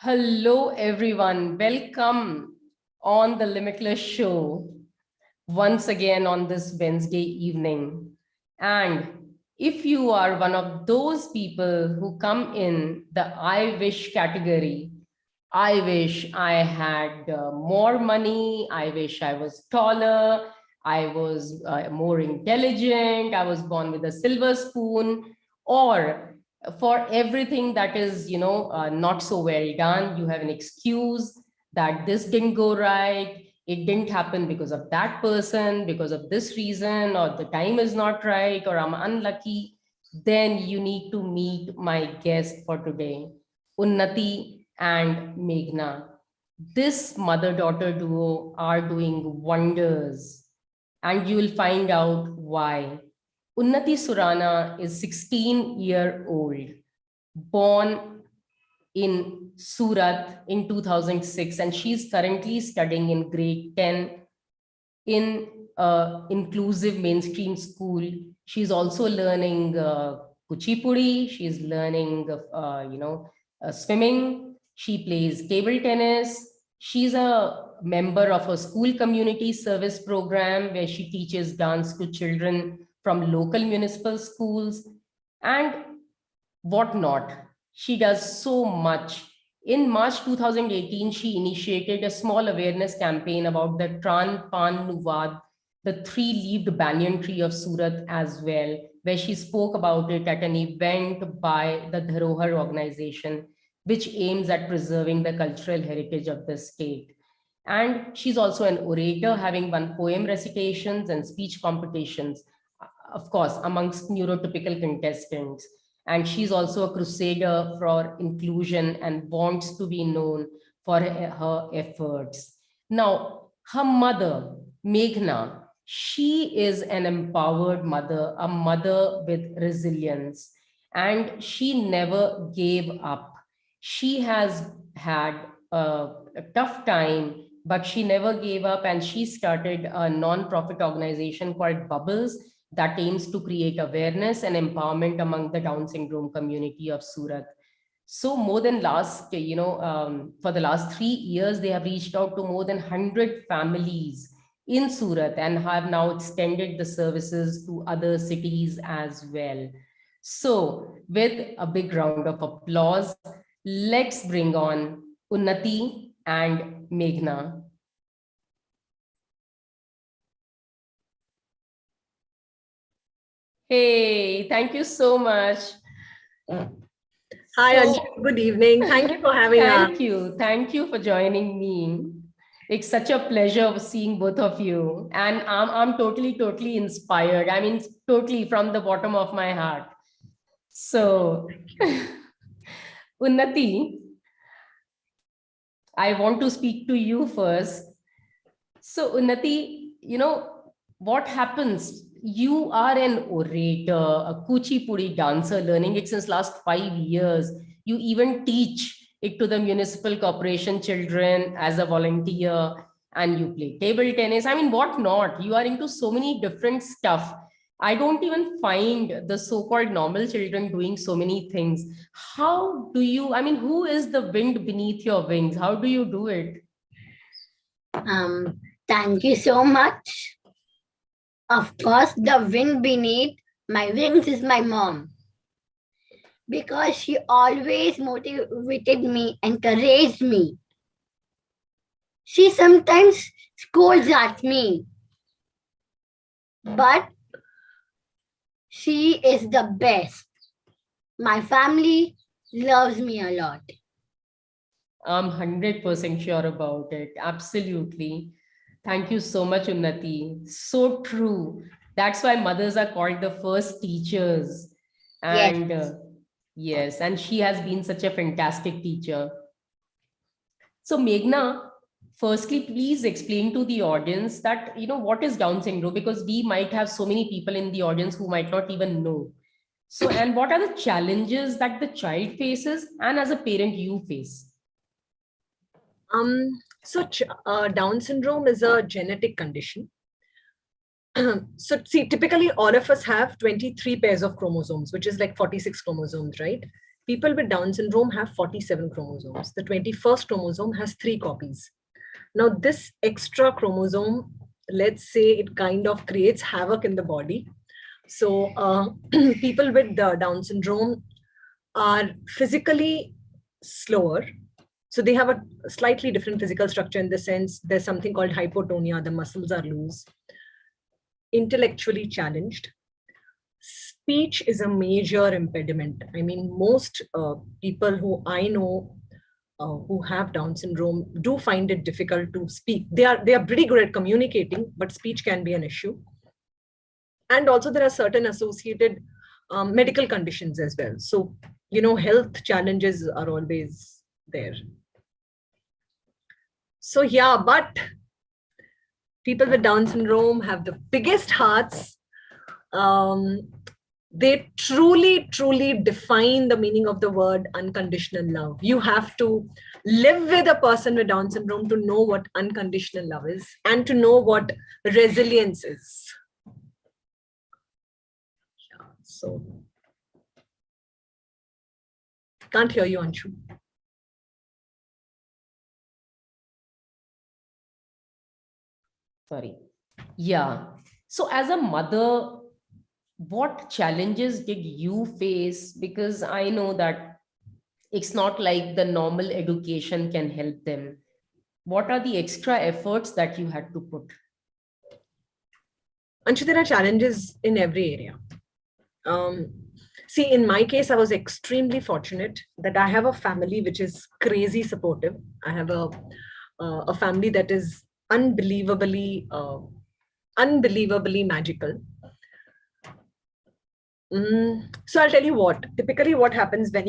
Hello, everyone. Welcome on the Limitless show once again on this Wednesday evening. And if you are one of those people who come in the I wish category, I wish I had more money, I wish I was taller, I was more intelligent, I was born with a silver spoon, or for everything that is, not so well done, you have an excuse that this didn't go right, it didn't happen because of that person, because of this reason, or the time is not right, or I'm unlucky. Then you need to meet my guest for today, Unnati and Meghna. This mother-daughter duo are doing wonders, and you will find out why. Unnathi Suranaa is 16-year-old, born in Surat in 2006, and she's currently studying in grade 10 in inclusive mainstream school. She's also learning Kuchipudi. She's learning, swimming. She plays table tennis. She's a member of a school community service program where she teaches dance to children from local municipal schools and whatnot. She does so much. In March 2018, she initiated a small awareness campaign about the Tran Pan Nuvad, the three-leaved banyan tree of Surat as well, where she spoke about it at an event by the Dharohar organization, which aims at preserving the cultural heritage of the state. And she's also an orator, having won poem recitations and speech competitions, of course, amongst neurotypical contestants. And she's also a crusader for inclusion and wants to be known for her efforts. Now, her mother, Meghna, she is an empowered mother, a mother with resilience, and she never gave up. She has had a tough time, but she never gave up, and she started a non-profit organization called Bubbles that aims to create awareness and empowerment among the Down syndrome community of Surat. So more than for the last 3 years, they have reached out to more than 100 families in Surat and have now extended the services to other cities as well. So with a big round of applause, let's bring on Unnati and Meghna. Hey, thank you so much. Hi, Anshu. Good evening. Thank you for having us. Thank you. Thank you for joining me. It's such a pleasure seeing both of you. And I'm totally inspired. I mean, totally from the bottom of my heart. So, Unnati, I want to speak to you first. So, Unnati, what happens? You are an orator, a Kuchipudi dancer, learning it since last 5 years. You even teach it to the municipal corporation children as a volunteer, and you play table tennis. I mean, what not? You are into so many different stuff. I don't even find the so-called normal children doing so many things. How do you, I mean, who is the wind beneath your wings? How do you do it? Thank you so much. Of course, the wind beneath my wings is my mom, because she always motivated me, encouraged me. She sometimes scolds at me, but she is the best. My family loves me a lot. I'm 100% sure about it. Absolutely. Thank you so much, Unnati. So true. That's why mothers are called the first teachers. And yes, and she has been such a fantastic teacher. So Meghna, firstly, please explain to the audience that, what is Down syndrome? Because we might have so many people in the audience who might not even know. So, and what are the challenges that the child faces and as a parent you face? Down syndrome is a genetic condition. So see, typically all of us have 23 pairs of chromosomes, which is like 46 chromosomes, right? People with Down syndrome have 47 chromosomes. The 21st chromosome has 3 copies. Now, this extra chromosome, let's say it kind of creates havoc in the body. So people with Down syndrome are physically slower. So they have a slightly different physical structure in the sense there's something called hypotonia, the muscles are loose, intellectually challenged. Speech is a major impediment. I mean, most people who I know who have Down syndrome do find it difficult to speak. They are pretty good at communicating, but speech can be an issue. And also there are certain associated medical conditions as well. So, you know, health challenges are always there. So yeah, but people with Down syndrome have the biggest hearts. They truly, truly define the meaning of the word unconditional love. You have to live with a person with Down syndrome to know what unconditional love is and to know what resilience is. Yeah, so, can't hear you, Anshu. Sorry. Yeah. So as a mother, what challenges did you face? Because I know that it's not like the normal education can help them. What are the extra efforts that you had to put? Anshu, there are challenges in every area. See, in my case, I was extremely fortunate that I have a family which is crazy supportive. I have a family that is unbelievably magical. So I'll tell you what. Typically, what happens when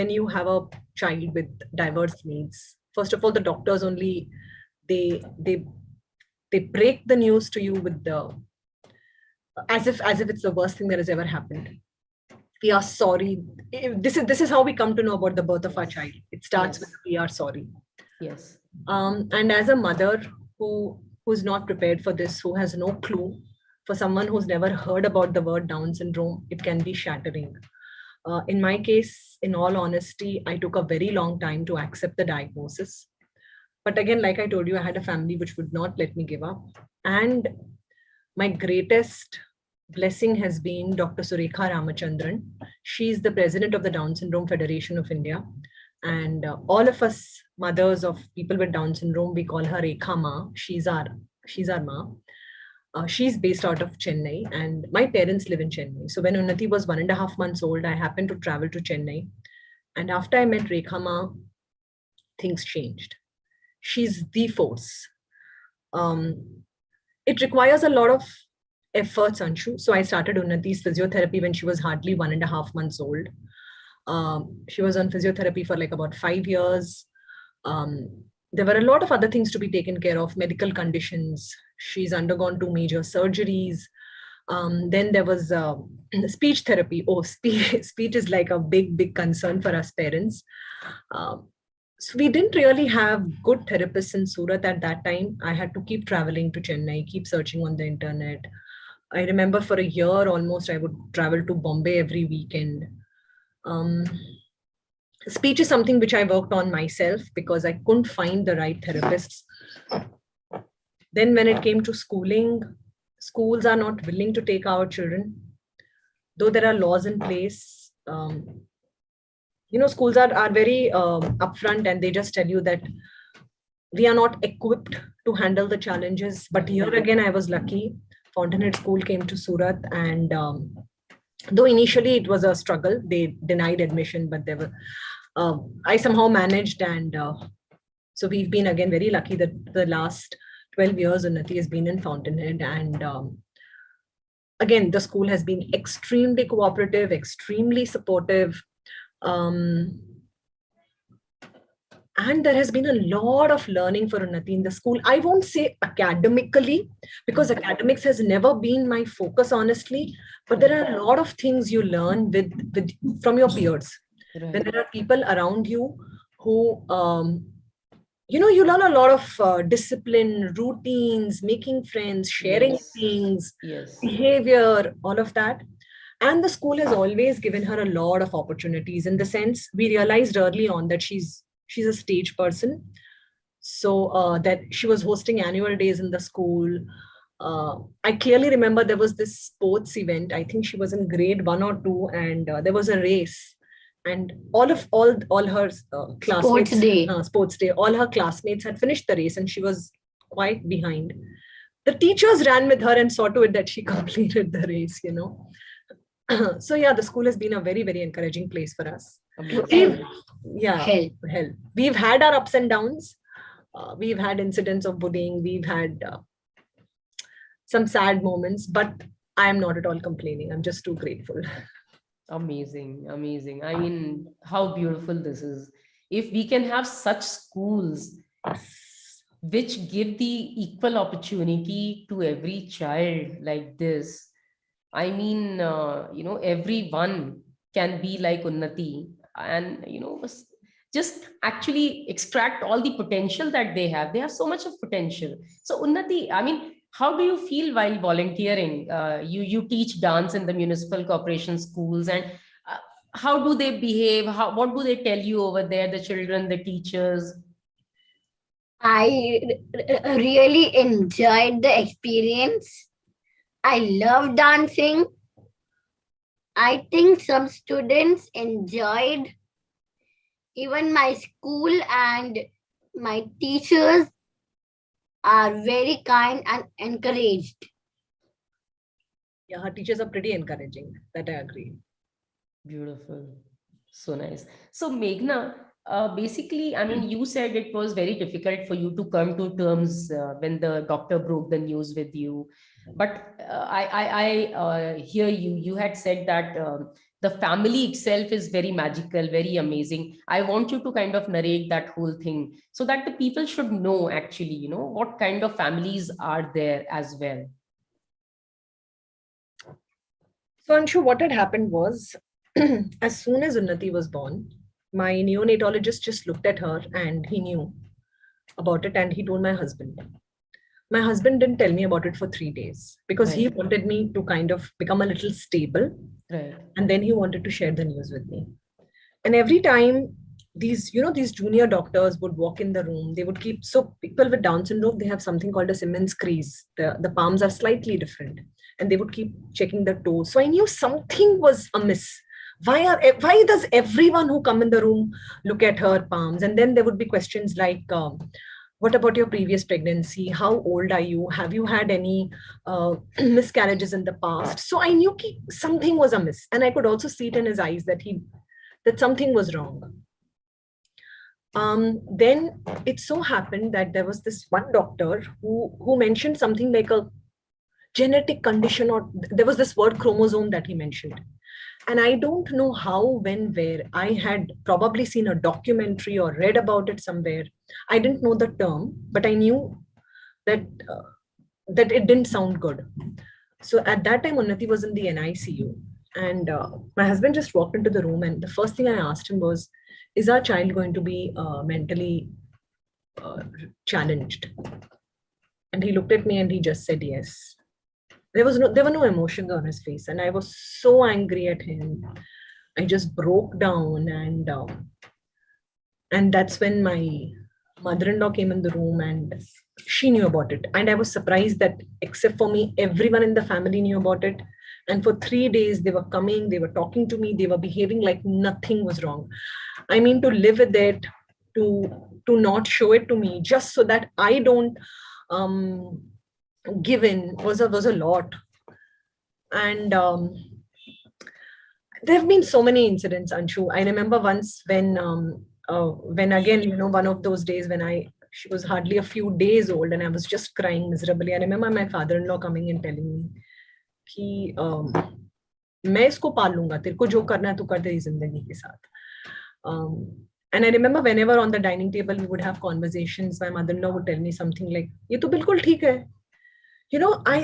you have a child with diverse needs? First of all, the doctors only they break the news to you with the as if it's the worst thing that has ever happened. We are sorry. This is how we come to know about the birth of our child. It starts with we are sorry. Yes. And as a mother who's not prepared for this, who has no clue, for someone who's never heard about the word Down syndrome, it can be shattering. In my case, in all honesty, I took a very long time to accept the diagnosis. But again, like I told you, I had a family which would not let me give up. And my greatest blessing has been Dr. Surekha Ramachandran. She's the president of the Down Syndrome Federation of India. And all of us mothers of people with Down syndrome, we call her Rekha Ma. She's our Ma. She's based out of Chennai, and my parents live in Chennai. So when Unnathi was 1.5 months old, I happened to travel to Chennai. And after I met Rekha Ma, things changed. She's the force. It requires a lot of efforts, Anshu. So I started Unnathi's physiotherapy when she was hardly 1.5 months old. She was on physiotherapy for like about 5 years. There were a lot of other things to be taken care of, medical conditions. She's undergone 2 major surgeries. Then there was speech therapy. Oh, speech is like a big concern for us parents. So we didn't really have good therapists in Surat at that time. I had to keep traveling to Chennai, keep searching on the internet. I remember for a year almost, I would travel to Bombay every weekend. Speech is something which I worked on myself because I couldn't find the right therapists. Then when it came to schooling, schools are not willing to take our children. Though there are laws in place, schools are very upfront, and they just tell you that we are not equipped to handle the challenges. But here again, I was lucky. Fountainhead School came to Surat, and though initially it was a struggle, they denied admission, but they were, I somehow managed. And so we've been again very lucky that the last 12 years Unnathi has been in Fountainhead. And again, the school has been extremely cooperative, extremely supportive. And there has been a lot of learning for Unnathi in the school. I won't say academically, because academics has never been my focus, honestly. But there are a lot of things you learn from your peers. Right. When there are people around you who, you learn a lot of discipline, routines, making friends, sharing things, behavior, all of that. And the school has always given her a lot of opportunities. In the sense, we realized early on that she's a stage person. So that she was hosting annual days in the school. I clearly remember there was this sports event. I think she was in grade 1 or 2, and there was a race, and all her classmates, sports day, all her classmates had finished the race, and she was quite behind. The teachers ran with her and saw to it that she completed the race. So yeah, the school has been a very, very encouraging place for us. Help. We've had our ups and downs. We've had incidents of bullying. We've had some sad moments, but I am not at all complaining. I'm just too grateful. Amazing, amazing. I mean, how beautiful this is. If we can have such schools which give the equal opportunity to every child like this, I mean, everyone can be like Unnathi and, just actually extract all the potential that they have. They have so much of potential. So Unnathi, I mean, how do you feel while volunteering? You teach dance in the municipal corporation schools, and how do they behave? What do they tell you over there, the children, the teachers? I really enjoyed the experience. I love dancing. I think some students enjoyed. Even my school and my teachers are very kind and encouraged. Yeah, her teachers are pretty encouraging. That I agree. Beautiful. So nice. So Meghna, basically, I mean, you said it was very difficult for you to come to terms when the doctor broke the news with you. But I hear you. You had said that the family itself is very magical, very amazing. I want you to kind of narrate that whole thing so that the people should know actually, what kind of families are there as well. So Anshu, what had happened was, as soon as Unnathi was born, my neonatologist just looked at her and he knew about it, and he told my husband. My husband didn't tell me about it for 3 days because he wanted me to kind of become a little stable. Right. And then he wanted to share the news with me. And every time these junior doctors would walk in the room, they would keep, so people with Down syndrome, they have something called a Simmons crease. The palms are slightly different, and they would keep checking the toes. So I knew something was amiss. Why does everyone who come in the room look at her palms? And then there would be questions like, what about your previous pregnancy? How old are you? Have you had any miscarriages in the past? So I knew something was amiss, and I could also see it in his eyes that something was wrong. Then it so happened that there was this one doctor who mentioned something like a genetic condition, or there was this word chromosome that he mentioned. And I don't know how, when, where. I had probably seen a documentary or read about it somewhere. I didn't know the term, but I knew that it didn't sound good. So at that time, Unnathi was in the NICU. And my husband just walked into the room, and the first thing I asked him was, is our child going to be mentally challenged? And he looked at me and he just said yes. There were no emotions on his face, and I was so angry at him. I just broke down, and that's when my mother-in-law came in the room, and she knew about it. And I was surprised that except for me, everyone in the family knew about it. And for 3 days, they were coming, they were talking to me, they were behaving like nothing was wrong. I mean, to live with it, to not show it to me, just so that I don't give in, was a lot. And there have been so many incidents, Anshu. I remember once when again, one of those days when she was hardly a few days old, and I was just crying miserably. I remember my father-in-law coming and telling me, कि मैं इसको पाल लूंगा, तेरे को जो करना है तू कर तेरी जिंदगी के साथ. And I remember whenever on the dining table we would have conversations, my mother-in-law would tell me something like, ये तो बिल्कुल ठीक है.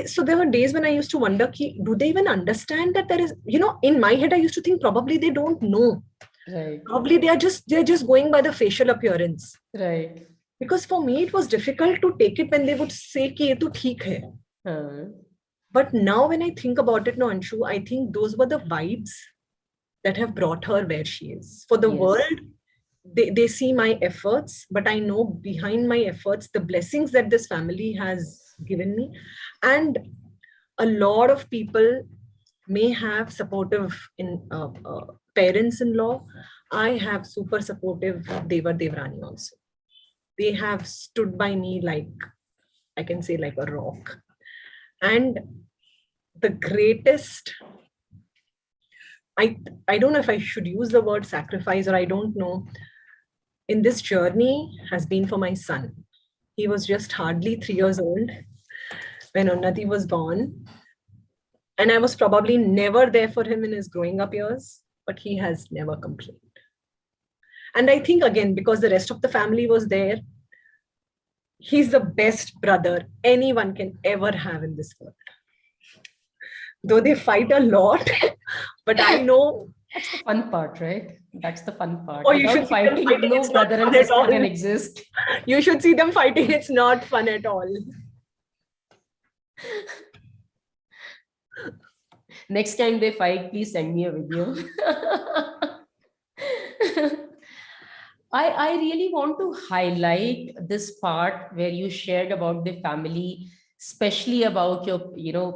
So there were days when I used to wonder, do they even understand that there is, in my head I used to think probably they don't know. Right. Probably they're just going by the facial appearance. Right. Because for me it was difficult to take it when they would say कि ये तो ठीक है. But now when I think about it, no, Anshu, I think those were the vibes that have brought her where she is. For the Yes. world, they see my efforts, but I know behind my efforts, the blessings that this family has given me. And a lot of people may have supportive parents-in-law. I have super supportive Devar Devrani also. They have stood by me like, I can say, like a rock. And the greatest, I don't know if I should use the word sacrifice, or I don't know, in this journey has been for my son. He was just hardly 3 years old when Unnathi was born. And I was probably never there for him in his growing up years, but he has never complained. And I think, again, because the rest of the family was there, he's the best brother anyone can ever have in this world. Though they fight a lot, but I know. That's the fun part, right? That's the fun part. Oh, you Without should see them fighting, fighting, no it's not brother and fun at sister all. can exist. You should see them fighting. It's not fun at all. Next time they fight, please send me a video. I really want to highlight this part where you shared about the family, especially about your,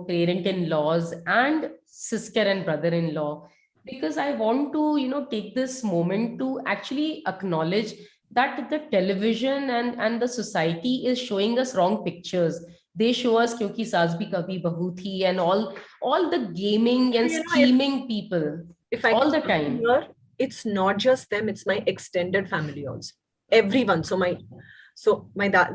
parent-in-laws and sister and brother-in-law, because I want to, take this moment to actually acknowledge that the television and the society is showing us wrong pictures. They show us kyunki saas bhi kabhi bahu thi and all the gaming and You know, scheming people if I all can the time. here, it's not just them, it's my extended family also. Everyone.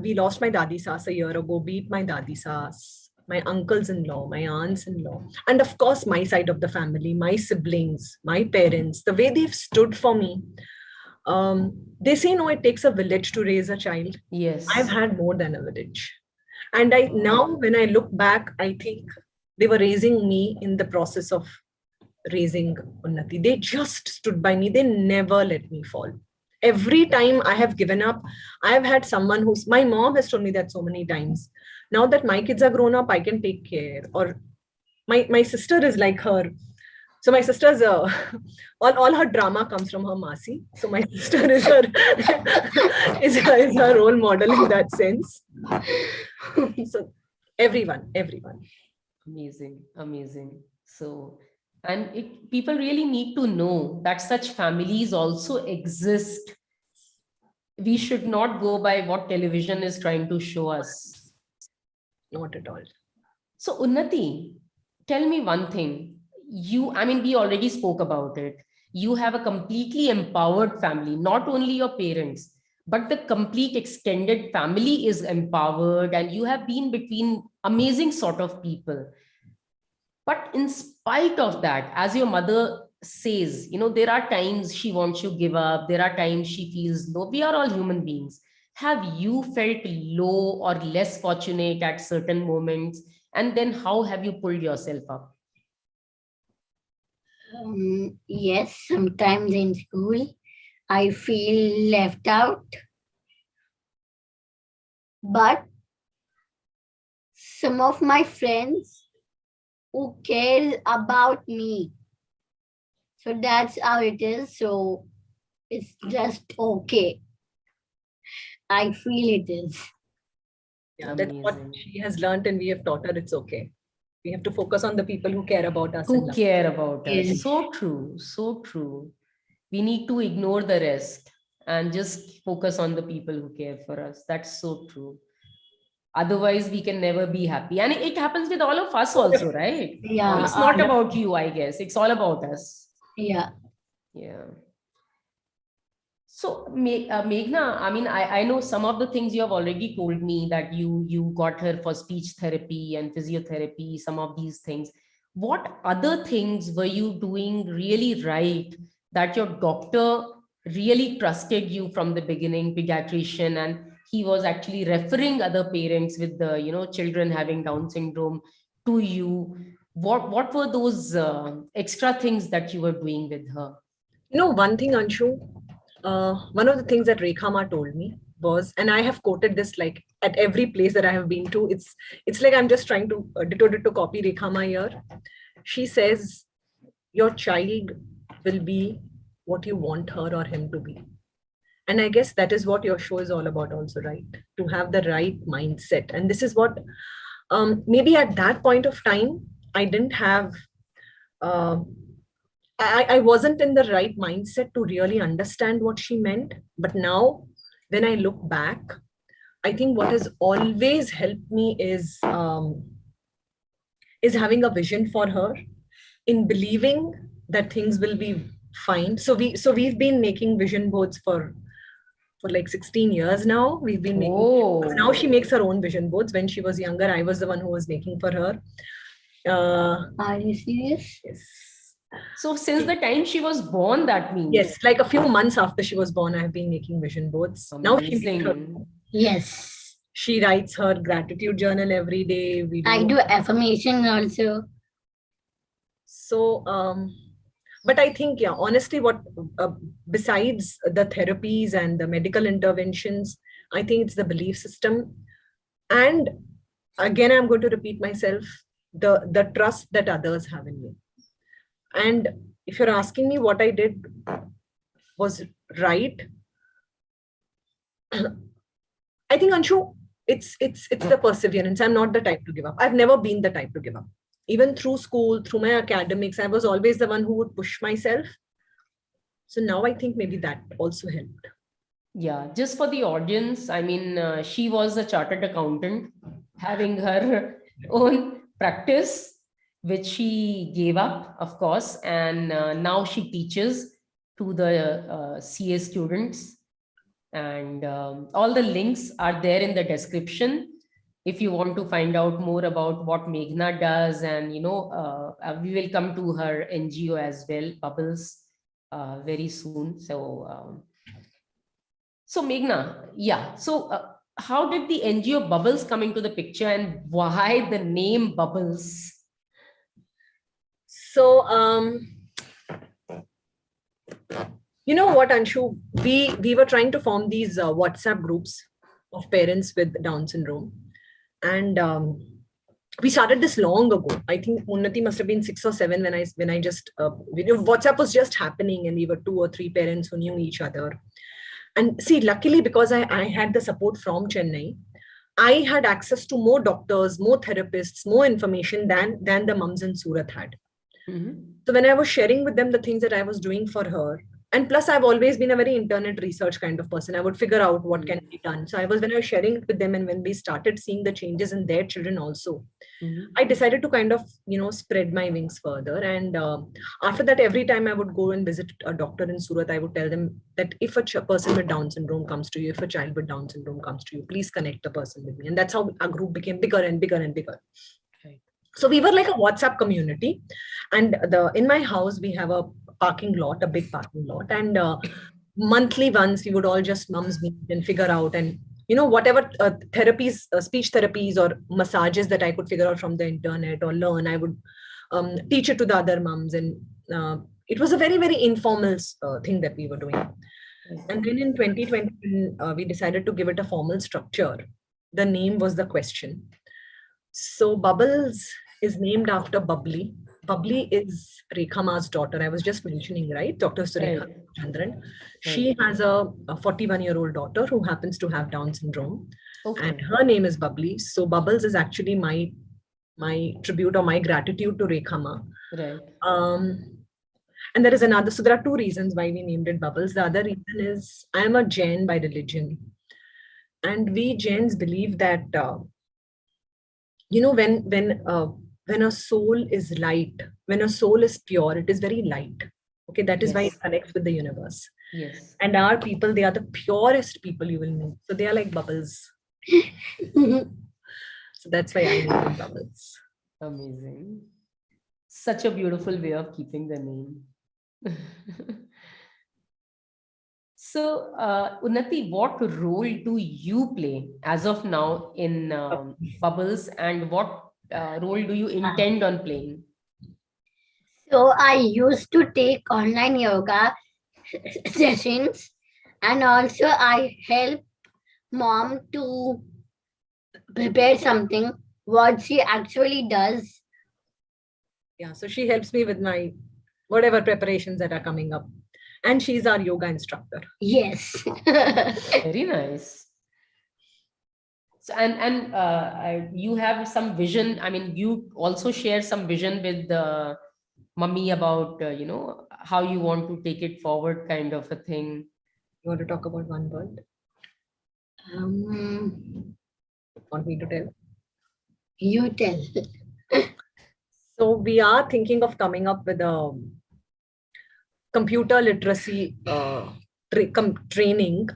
We lost my dadi saas a year ago, beat my dadi saas, my uncles-in-law, my aunts-in-law, and of course my side of the family, my siblings, my parents, the way they've stood for me. They say, no, it takes a village to raise a child. Yes. I've had more than a village. And now when I look back, I think they were raising me in the process of raising Unnathi. They just stood by me. They never let me fall. Every time I have given up, I have had someone my mom has told me that so many times. Now that my kids are grown up, I can take care. Or my sister is like her. So my sister's all her drama comes from her Masi. So my sister is her is her role model in that sense. So everyone. Amazing. So, and people really need to know that such families also exist. We should not go by what television is trying to show us. Not at all. So Unnathi, tell me one thing. We already spoke about it. You have a completely empowered family, not only your parents, but the complete extended family is empowered, and you have been between amazing sort of people. But in spite of that, as your mother says, there are times she wants you to give up. There are times she feels low. We are all human beings. Have you felt low or less fortunate at certain moments? And then how have you pulled yourself up? Yes, sometimes in school, I feel left out. But some of my friends who care about me. So that's how it is. So it's just okay. I feel it is. Yeah, that's what she has learned, and we have taught her it's okay. We have to focus on the people who care about us. Who care about us. Yes. So true. We need to ignore the rest and just focus on the people who care for us. That's so true. Otherwise, we can never be happy. And it happens with all of us also, right? Yeah. It's not about you, I guess. It's all about us. Yeah. So, Meghna, I know some of the things you have already told me, that you got her for speech therapy and physiotherapy, some of these things. What other things were you doing really right that your doctor really trusted you from the beginning, pediatrician, and he was actually referring other parents with the, children having Down syndrome to you? What were those extra things that you were doing with her? One thing, Anshu, one of the things that Rekha Ma told me, was, and I have quoted this like at every place that I have been to. It's like I'm just trying to ditto copy Rekhama here. She says, your child will be what you want her or him to be. And I guess that is what your show is all about also, right? To have the right mindset. And this is what maybe at that point of time, I didn't have, I wasn't in the right mindset to really understand what she meant. But now when I look back, I think what has always helped me is having a vision for her, in believing that things will be fine. So we've been making vision boards for like 16 years now. We've been making, now she makes her own vision boards. When she was younger, I was the one who was making for her. Are you serious? Yes. So since the time she was born, that means? Yes, like a few months after she was born, I have been making vision boards. Now she makes her, Amazing. Yes. she writes her gratitude journal every day. I do affirmation also. So, but I think, yeah, honestly, what besides the therapies and the medical interventions, I think it's the belief system. And again, I'm going to repeat myself, the trust that others have in me. And if you're asking me what I did was right, I think, Anshu, it's the perseverance. I'm not the type to give up. I've never been the type to give up. Even through school, through my academics, I was always the one who would push myself. So now I think maybe that also helped. Yeah, just for the audience, I mean, she was a chartered accountant having her own practice, which she gave up, of course, and now she teaches to the CA students. And all the links are there in the description. If you want to find out more about what Meghna does, and we will come to her NGO as well, Bubbles, very soon. So Meghna, yeah. So how did the NGO Bubbles come into the picture, and why the name Bubbles? So, you know what, Anshu, we were trying to form these WhatsApp groups of parents with Down syndrome. And we started this long ago. I think Unnathi must have been 6 or 7 when I just, WhatsApp was just happening, and we were 2 or 3 parents who knew each other. And see, luckily, because I had the support from Chennai, I had access to more doctors, more therapists, more information than the mums in Surat had. Mm-hmm. So when I was sharing with them the things that I was doing for her, and plus I've always been a very internet research kind of person. I would figure out what can be done. So when I was sharing it with them, and when we started seeing the changes in their children also, I decided to kind of, spread my wings further. And after that, every time I would go and visit a doctor in Surat, I would tell them that if a person with Down syndrome comes to you, if a child with Down syndrome comes to you, please connect the person with me. And that's how our group became bigger and bigger and bigger. Right. So we were like a WhatsApp community. And in my house, we have a parking lot, a big parking lot. And monthly once, we would all just mums meet and figure out, and whatever therapies, speech therapies or massages that I could figure out from the internet or learn, I would teach it to the other mums. And it was a very, very informal thing that we were doing. And then in 2020, we decided to give it a formal structure. The name was the question. So Bubbles is named after Bubbly. Bubbly is Rekhama's daughter. I was just mentioning, right? Dr. Surekha Chandran. She has a 41-year-old daughter who happens to have Down syndrome. Okay. And her name is Bubbly. So Bubbles is actually my tribute or my gratitude to Rekhama. Right. And there is another, so there are 2 reasons why we named it Bubbles. The other reason is I am a Jain by religion. And we Jains believe that, when a soul is light, when a soul is pure, it is very light. Okay, that is why it connects with the universe. Yes. And our people, they are the purest people you will meet. So they are like bubbles. So that's why I named them Bubbles. Amazing. Such a beautiful way of keeping the name. So, Unnathi, what role do you play as of now in Bubbles, and what role do you intend on playing? So I used to take online yoga sessions, and also I help mom to prepare something, what she actually does. Yeah, so she helps me with my whatever preparations that are coming up. And she's our yoga instructor. Yes. Very nice. So, you have some vision. I mean, you also share some vision with the mummy about, how you want to take it forward, kind of a thing. You want to talk about one word? um, Want me to tell? you tell. So we are thinking of coming up with a computer literacy training.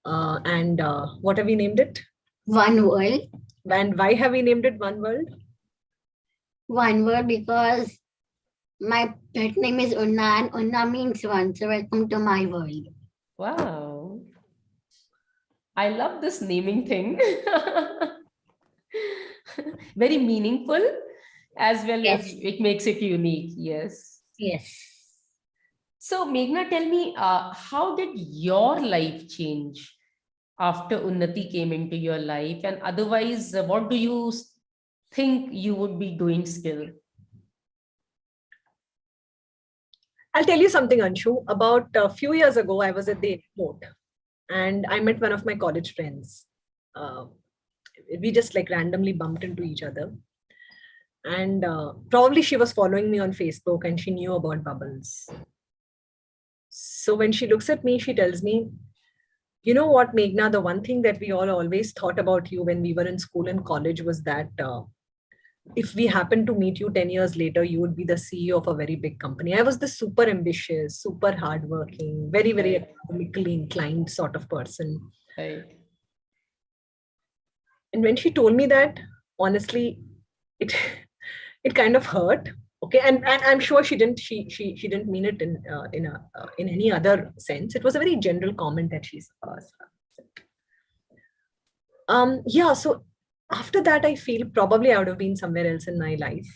And what have we named it? One word. And why have we named it One World? One word because my pet name is Unna and Unna means one. So welcome to my world. Wow. I love this naming thing. Very meaningful, as well as Yes. it makes it unique. Yes. Yes. So, Meghna, tell me, how did your life change after Unnati came into your life? And otherwise, what do you think you would be doing still? I'll tell you something, Anshu. About a few years ago, I was at the airport and I met one of my college friends. Uh, we just like randomly bumped into each other. And probably she was following me on Facebook and she knew about bubbles. So when she looks at me, she tells me, you know what, Meghna, the one thing that we all always thought about you when we were in school and college was that if we happened to meet you 10 years later, you would be the CEO of a very big company. I was the super ambitious, super hardworking, very, very Right. academically inclined sort of person. Right. And when she told me that, honestly, it it kind of hurt. Okay, and I'm sure she didn't mean it in any other sense. It was a very general comment that she said. Yeah, so after that, I feel probably I would have been somewhere else in my life.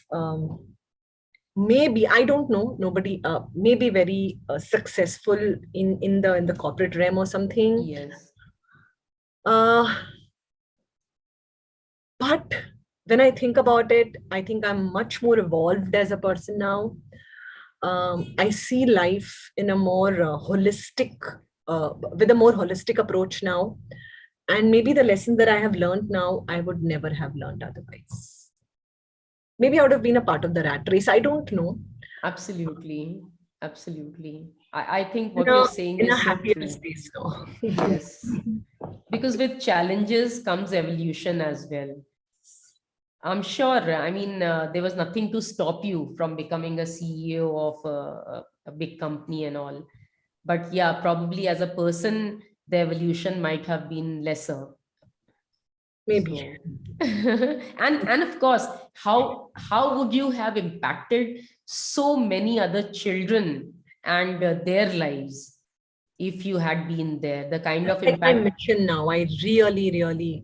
Maybe, I don't know, nobody, maybe very successful in the corporate realm or something. Yes. But when I think about it, I think I'm much more evolved as a person now. I see life in a more holistic, with a more holistic approach now. And maybe the lesson that I have learned now, I would never have learned otherwise. Maybe I would have been a part of the rat race. I don't know. Absolutely. Absolutely. I think what In you're a, saying in a is so happier true. space now. Yes. Because with challenges comes evolution as well. I'm sure, I mean, there was nothing to stop you from becoming a CEO of a big company and all. But yeah, probably as a person, the evolution might have been lesser. Maybe. So, and of course, how would you have impacted so many other children and their lives if you had been there? The kind of Like my impact. mission now, I really, really,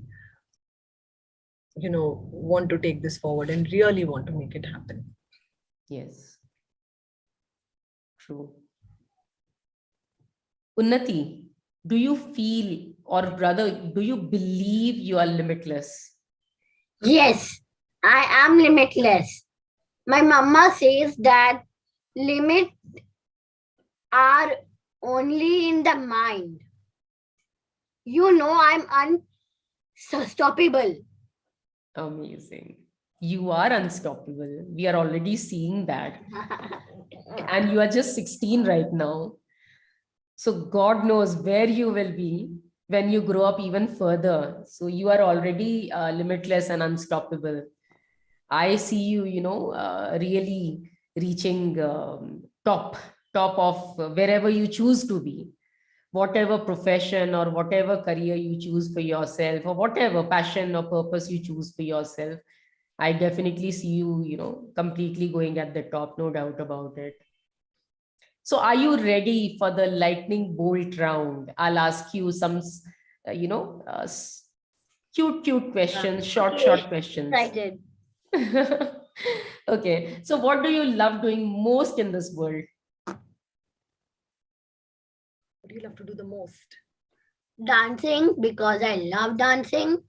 want to take this forward and really want to make it happen. Yes, true. Unnati, do you feel, or rather, do you believe you are limitless? Yes, I am limitless. My mama says that limits are only in the mind. You know, I'm unstoppable. Amazing. You are unstoppable. We are already seeing that. And you are just 16 right now. So God knows where you will be when you grow up even further. So you are already limitless and unstoppable. I see you, really reaching top of wherever you choose to be, whatever profession or whatever career you choose for yourself, or whatever passion or purpose you choose for yourself. I definitely see you, completely going at the top, no doubt about it. So are you ready for the lightning bolt round? I'll ask you some, cute questions, short Okay, questions. excited. Okay. So what do you love doing most in this world? What do you love to do the most? Dancing because I love dancing.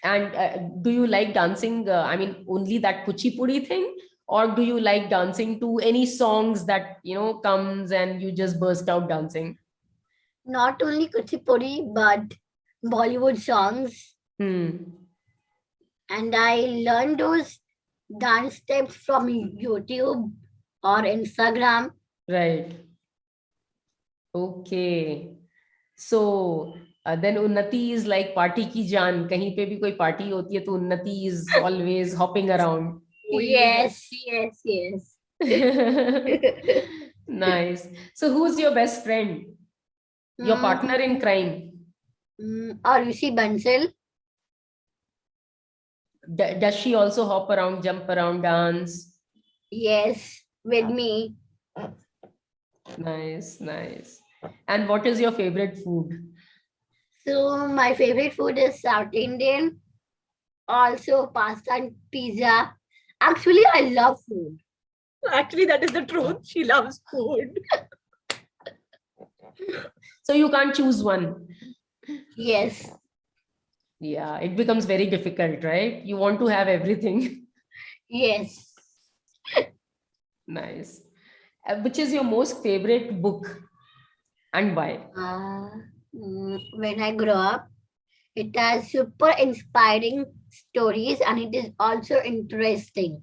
And do you like dancing? I mean, only that Kuchipudi thing, or do you like dancing to any songs that comes and you just burst out dancing? Not only Kuchipudi, but Bollywood songs. Hmm. And I learned those dance steps from YouTube or Instagram. Right. Okay. So then Unnati is like party ki jaan. Kahin pe bhi koi party hoti hai, to Unnati is always hopping around. Yes, yes, yes. Nice. So who's your best friend? Your partner in crime? Or you see Bansal? Does she also hop around, jump around, dance? Yes, with me. Nice, nice. And what is your favorite food? So my favorite food is South Indian. Also pasta and pizza. Actually, I love food. Actually, that is the truth. She loves food. So you can't choose one. Yes. Yeah, it becomes very difficult, right? You want to have everything. Yes. Nice. Which is your most favorite book and why? When I grow up, it has super inspiring stories and it is also interesting.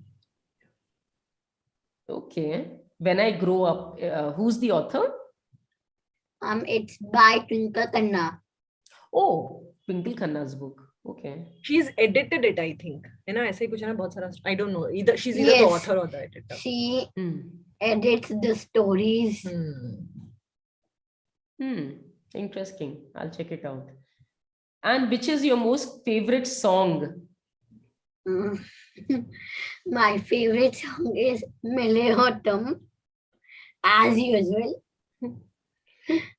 Okay. When I grow up, who's the author? It's by Twinkle Khanna. Oh, Twinkle Khanna's book. Okay. She's edited it, I think. है ना ऐसे ही कुछ है ना बहुत सारा. I don't know. Either she's either the Yes. author or the editor. She edits the stories. Interesting. I'll check it out. And which is your most favorite song? My favorite song is Mile Ho Tum, as usual.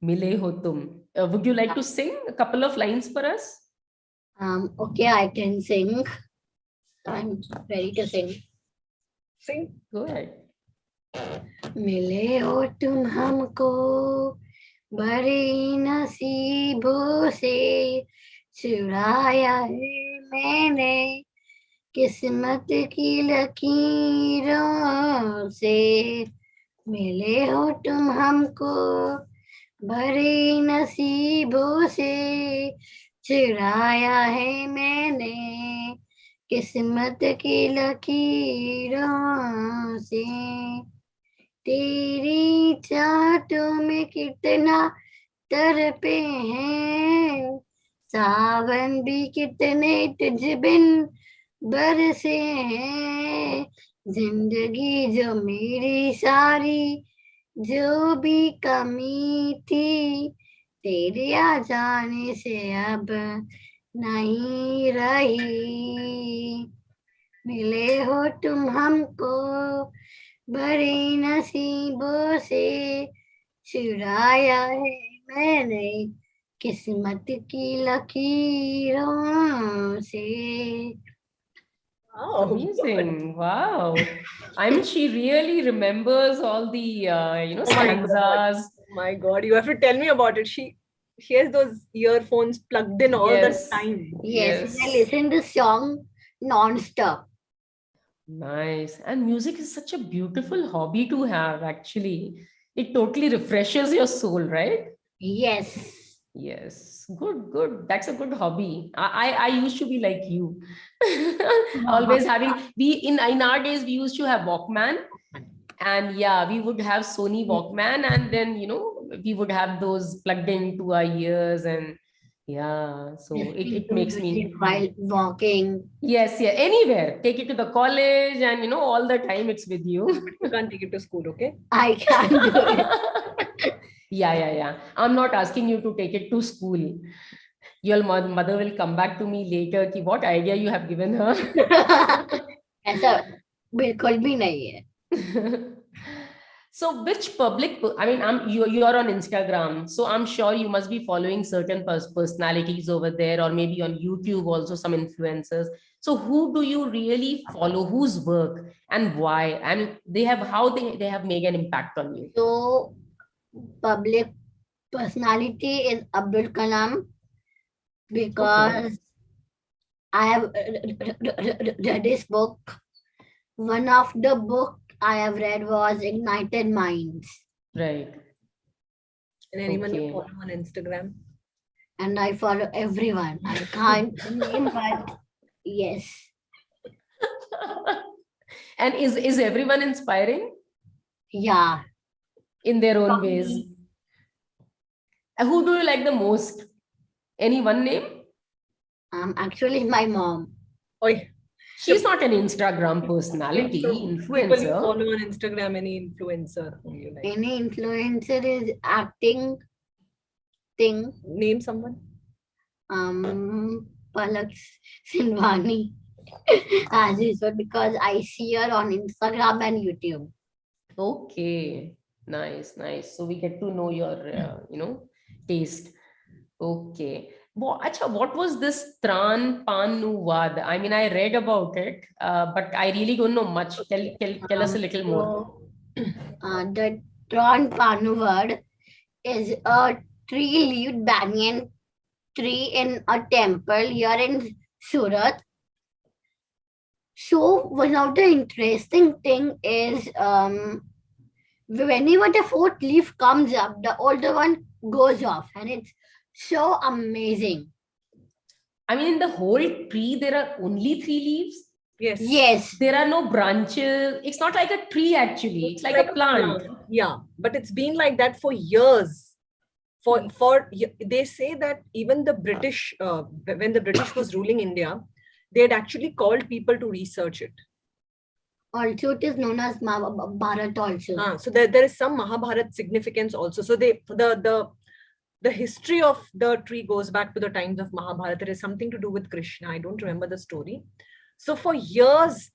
Mile Ho Tum. Would you like to sing a couple of lines for us? Okay, I can sing. I'm ready to sing. Sing. Go ahead. मिले हो तुम हमको बड़े नसीबों से चुराया है मैंने किस्मत की लकीरों से मिले हो तुम हमको बड़े नसीबों से चुराया है मैंने किस्मत की लकीरों से तेरी चाहतों में कितना तड़पे हैं सावन भी कितने तुझ बिन बरसे हैं जिंदगी जो मेरी सारी जो भी कमी थी तेरे आ जाने से अब नहीं रही मिले हो तुम हमको बड़े नसीबों से चुराया है मैंने किस्मत की लकीरों से. Oh, amazing. Wow. I mean, she really remembers all the, my stanzas. Oh my God, you have to tell me about it. She has those earphones plugged in all the time. Yes, I listen to song non-stop. Nice. And music is such a beautiful hobby to have, actually. It totally refreshes your soul, right? Yes. Yes. Good, good. That's a good hobby. I used to be like you. Always having, in our days, we used to have Walkman. And yeah, we would have Sony Walkman, and then, we would have those plugged into our ears, and yeah, so it makes me while walking. Yes, yeah, anywhere. Take it to the college, and all the time it's with you. You can't take it to school, okay? I can't do it. Yeah. I'm not asking you to take it to school. Your mother will come back to me later. Ki, what idea you have given her? ऐसा बिल्कुल भी नहीं है. So which public, I mean, you're on Instagram, so I'm sure you must be following certain personalities over there, or maybe on YouTube also some influencers. So who do you really follow, whose work and why, and how they have made an impact on you? So public personality is Abdul Kalam because I have read his book. One of the book I have read was Ignited Minds, Right. And anyone you Okay. follow on Instagram? and I follow everyone. I can't name, but yes. And is everyone inspiring Yeah. in their own From ways? me. Who do you like the most? Any one name? Actually, my mom. Oi, She's not an Instagram personality, so people you influencer. follow on Instagram, any influencer whom you like? Any influencer is acting thing. Name someone. Palak Sinwani, as usual, because I see her on Instagram and YouTube. Okay, nice, nice. So we get to know your, taste. Okay. What was this Tran Panuvad? I mean, I read about it, but I really don't know much. Tell us a little more. The Tron Panuvad is a tree-leaved banyan tree in a temple here in Surat. So one of the interesting thing is whenever the fourth leaf comes up, the older one goes off, and it's so amazing. I mean, in the whole tree, there are only 3 leaves. Yes. Yes. There are no branches. It's not like a tree, actually. It's like a plant. Yeah, but it's been like that for years. They say that even the British, when the British was ruling India, they had actually called people to research it. Also, it is known as Bharat also. So there is some Mahabharat significance also. So the history of the tree goes back to the times of Mahabharata. There is something to do with Krishna. I don't remember the story. So for years,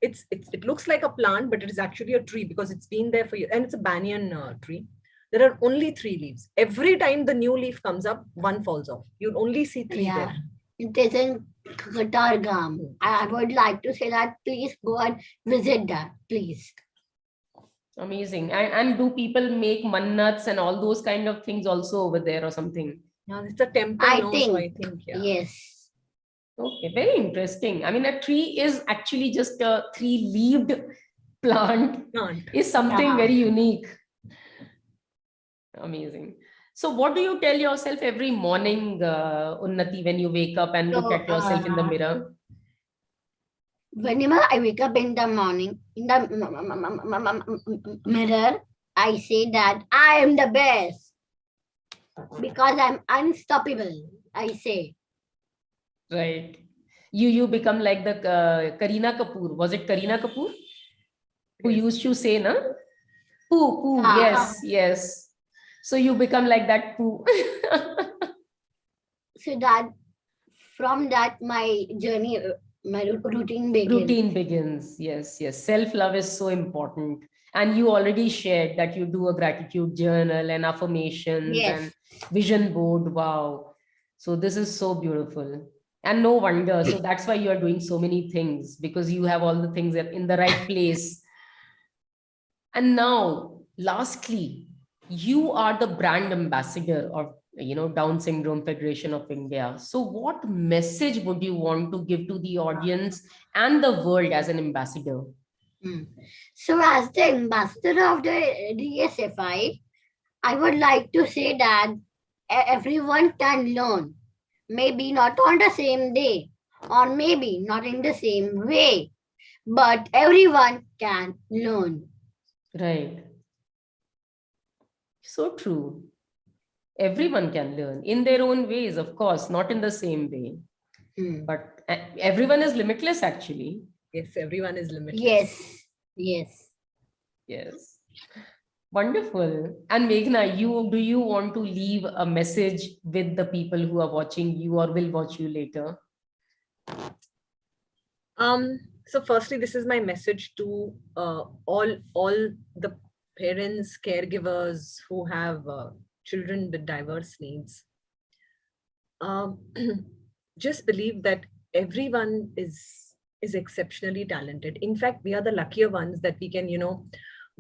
it looks like a plant, but it is actually a tree because it's been there for years, and it's a banyan tree. There are only 3 leaves. Every time the new leaf comes up, one falls off. You'll only see 3 there. It is in Katargam. I would like to say that please go and visit that, please. Amazing. And do people make mannats and all those kind of things also over there or something? Yeah, it's a temple. I think yeah. yes. Okay, very interesting. I mean, a tree is actually just a 3-leaved plant. Is something very unique. Amazing. So what do you tell yourself every morning, Unnati, when you wake up and look at yourself in the mirror? Whenever I wake up in the morning, in the mirror, I say that I am the best because I'm unstoppable, I say. Right. You become like the Kareena Kapoor. Was it Kareena Kapoor? Who used to say, na? Poo, yes. So you become like that poo. So that from that my journey, my routine begins. Yes. Self-love is so important. And you already shared that you do a gratitude journal and affirmations and vision board. Wow. So this is so beautiful. And no wonder. So that's why you are doing so many things, because you have all the things in the right place. And now, lastly, you are the brand ambassador of Down Syndrome Federation of India. So what message would you want to give to the audience and the world as an ambassador? So as the ambassador of the DSFI, I would like to say that everyone can learn. Maybe not on the same day, or maybe not in the same way, but everyone can learn. Right. So true. Everyone can learn in their own ways, of course, not in the same way. But everyone is limitless, actually. Yes, everyone is limitless. Yes. Wonderful. And Meghna, do you want to leave a message with the people who are watching you or will watch you later? So firstly, this is my message to all the parents, caregivers who have children with diverse needs. Just believe that everyone is exceptionally talented. In fact, we are the luckier ones that we can,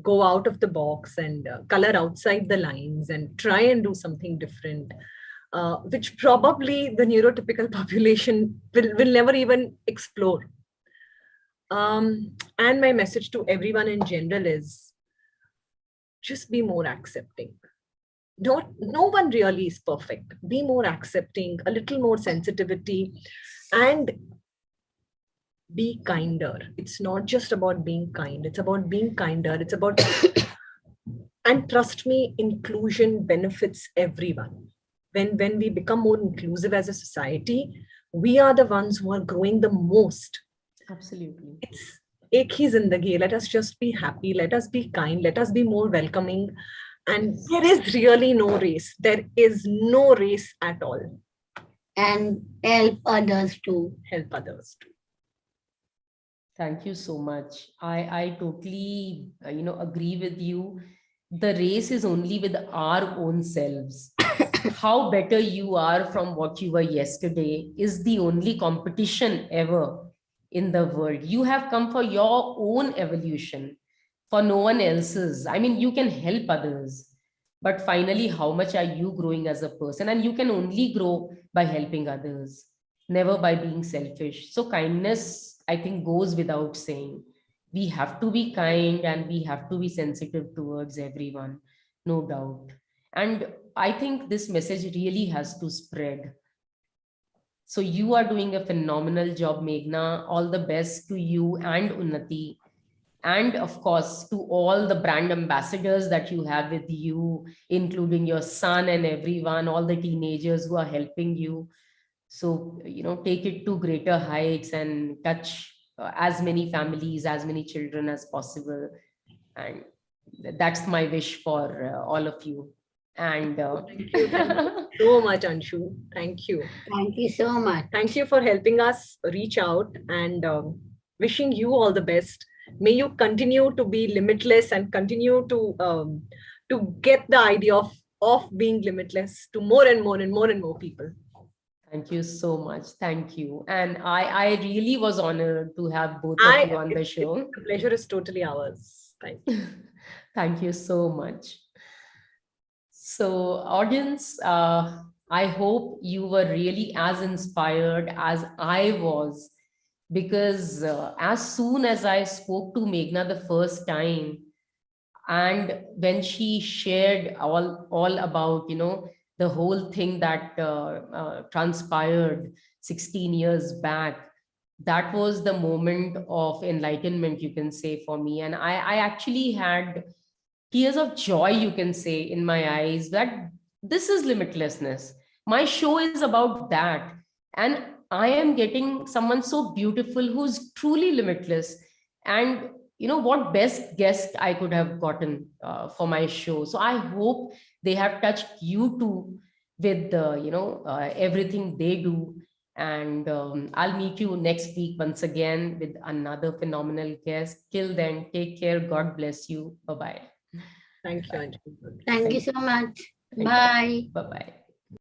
go out of the box and color outside the lines and try and do something different, which probably the neurotypical population will never even explore. And my message to everyone in general is just be more accepting. No one really is perfect. Be more accepting, a little more sensitivity, and be kinder. It's not just about being kind, it's about being kinder. It's about, and trust me, inclusion benefits everyone. When we become more inclusive as a society, we are the ones who are growing the most. Absolutely. It's ek hi zindagi. Let us just be happy. Let us be kind. Let us be more welcoming. And there is really no race. There is no race at all. And help others too. Help others too. Thank you so much. I totally, agree with you. The race is only with our own selves. How better you are from what you were yesterday is the only competition ever in the world. You have come for your own evolution, for no one else's. I mean, you can help others, but finally, how much are you growing as a person? And you can only grow by helping others, never by being selfish. So kindness, I think, goes without saying. We have to be kind and we have to be sensitive towards everyone, no doubt. And I think this message really has to spread. So you are doing a phenomenal job, Meghna. All the best to you and Unnati. And of course, to all the brand ambassadors that you have with you, including your son and everyone, all the teenagers who are helping you. So, take it to greater heights and touch as many families, as many children as possible. And that's my wish for all of you. And Thank you so much, Anshu. Thank you. Thank you so much. Thank you for helping us reach out, and wishing you all the best. May you continue to be limitless and continue to get the idea of being limitless to more and more and more and more people. Thank you so much. Thank you. And I really was honored to have both of you on the show. The pleasure is totally ours. Thank you. Thank you so much. So, audience, I hope you were really as inspired as I was, because as soon as I spoke to Meghna the first time, and when she shared all about, the whole thing that transpired 16 years back, that was the moment of enlightenment, you can say, for me. And I actually had tears of joy, you can say, in my eyes, that this is limitlessness. My show is about that. And I am getting someone so beautiful who's truly limitless. And what best guest I could have gotten for my show. So I hope they have touched you too with everything they do. And I'll meet you next week once again with another phenomenal guest. Till then, take care. God bless you. Bye-bye. Thank you, Anshu. Thank you so much. Bye. Bye-bye.